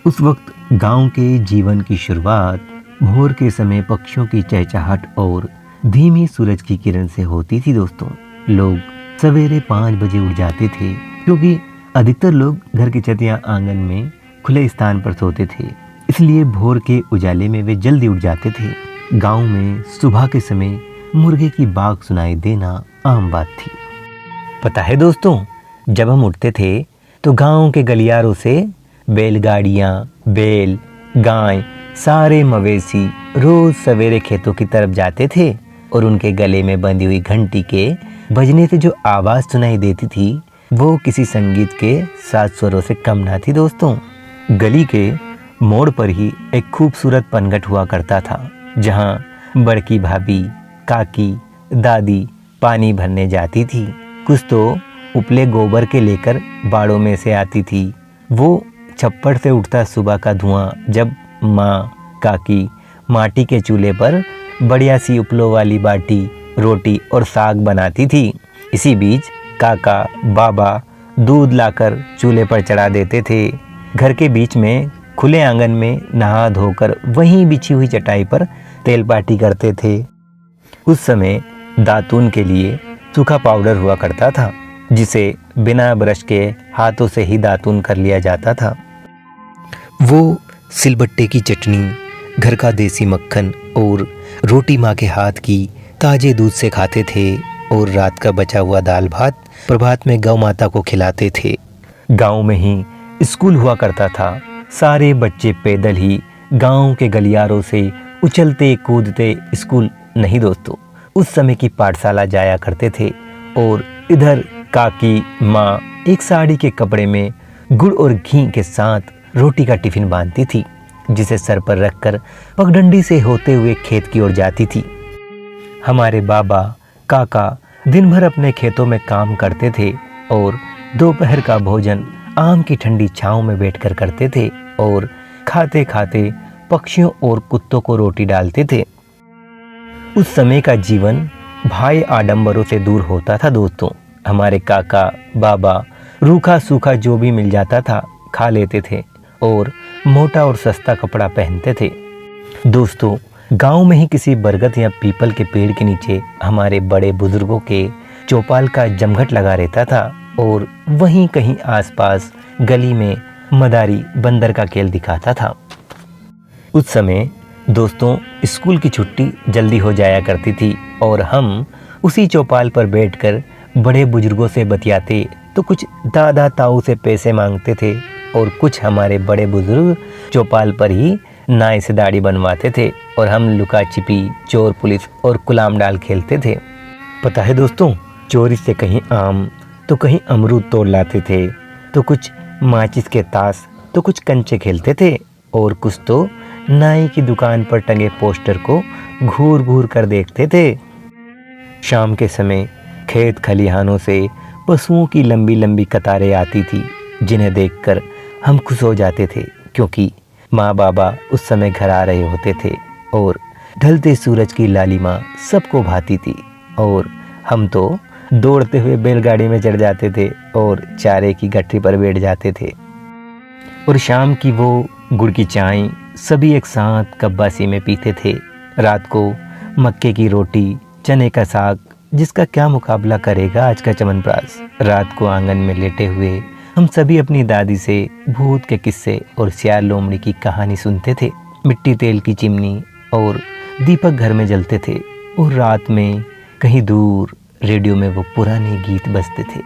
उस वक्त गांव के जीवन की शुरुआत भोर के समय पक्षियों की चहचहाट और धीमी सूरज की किरण से होती थी दोस्तों। लोग सवेरे 5 बजे उठ जाते थे, क्योंकि अधिकतर लोग घर की छत या आंगन में खुले स्थान पर सोते थे, इसलिए भोर के उजाले में वे जल्दी उठ जाते थे। गांव में सुबह के समय मुर्गे की बाग सुनाई देना आम बात थी। पता है दोस्तों, जब हम उठते थे तो गांव के गलियारों से बैलगाड़ियां, बैल, गाय, सारे मवेशी रोज सवेरे खेतों की तरफ जाते थे और उनके गले में बंधी हुई घंटी के बजने से जो आवाज सुनाई देती थी वो किसी संगीत के 7 स्वरों से कम ना थी दोस्तों। गली के मोड़ पर ही एक खूबसूरत पनघट हुआ करता था, जहां बड़की भाभी, काकी, दादी पानी भरने जाती थी। कुछ तो उपले गोबर के लेकर बाड़ों में से आती थी। वो छप्पड़ से उठता सुबह का धुआं जब माँ, काकी माटी के चूल्हे पर बढ़िया सी उपलों वाली बाटी, रोटी और साग बनाती थी। इसी बीच काका, बाबा दूध लाकर चूल्हे पर चढ़ा देते थे। घर के बीच में खुले आंगन में नहा धोकर वहीं बिछी हुई चटाई पर तेल पाटी करते थे। उस समय दातून के लिए सूखा पाउडर हुआ करता था, जिसे बिना ब्रश के हाथों से ही दातून कर लिया जाता था। वो सिलबट्टे की चटनी, घर का देसी मक्खन और रोटी माँ के हाथ की ताजे दूध से खाते थे और रात का बचा हुआ दाल भात प्रभात में गौ माता को खिलाते थे। गांव में ही स्कूल हुआ करता था। सारे बच्चे पैदल ही गांव के गलियारों से उछलते कूदते स्कूल नहीं दोस्तों, उस समय की पाठशाला जाया करते थे। और इधर काकी माँ एक साड़ी के कपड़े में गुड़ और घी के साथ रोटी का टिफिन बांधती थी, जिसे सर पर रखकर पगडंडी से होते हुए खेत की ओर जाती थी। हमारे बाबा, काका दिन भर अपने खेतों में काम करते थे और दोपहर का भोजन आम की ठंडी छांव में बैठकर करते थे और खाते खाते पक्षियों और कुत्तों को रोटी डालते थे। उस समय का जीवन भाई आडंबरों से दूर होता था दोस्तों। हमारे काका, बाबा रूखा सूखा जो भी मिल जाता था खा लेते थे और मोटा और सस्ता कपड़ा पहनते थे। दोस्तों, गांव में ही किसी बरगद या पीपल के पेड़ के नीचे हमारे बड़े बुजुर्गों के चौपाल का जमघट लगा रहता था और वहीं कहीं आसपास गली में मदारी बंदर का खेल दिखाता था। उस समय दोस्तों स्कूल की छुट्टी जल्दी हो जाया करती थी और हम उसी चौपाल पर बैठकर बड़े बुजुर्गों से बतियाते तो कुछ दादा ताऊ से पैसे मांगते थे और कुछ हमारे बड़े बुजुर्ग चौपाल पर ही नाई से दाढ़ी बनवाते थे और हम लुका छिपी, चोर पुलिस और गुलाम डाल खेलते थे। पता है दोस्तों, चोरी से कहीं आम तो कहीं अमरूद तोड़ लाते थे, तो कुछ माचिस के ताश तो कुछ कंचे खेलते थे और कुछ तो नाई की दुकान पर टंगे पोस्टर को घूर घूर कर देखते थे। शाम के समय खेत खलिहानों से पशुओं की लंबी लंबी कतारें आती थी, जिन्हें देखकर हम खुश हो जाते थे, क्योंकि माँ बाबा उस समय घर आ रहे होते थे और ढलते सूरज की लालिमा सबको भाती थी और हम तो दौड़ते हुए बैलगाड़ी में चढ़ जाते थे और चारे की गठरी पर बैठ जाते थे। और शाम की वो गुड़ की चाय सभी एक साथ कब्बासी में पीते थे। रात को मक्के की रोटी, चने का साग, जिसका क्या मुकाबला करेगा आज का च्यवनप्राश। रात को आंगन में लेटे हुए हम सभी अपनी दादी से भूत के किस्से और सियार लोमड़ी की कहानी सुनते थे। मिट्टी तेल की चिमनी और दीपक घर में जलते थे और रात में कहीं दूर रेडियो में वो पुराने गीत बजते थे।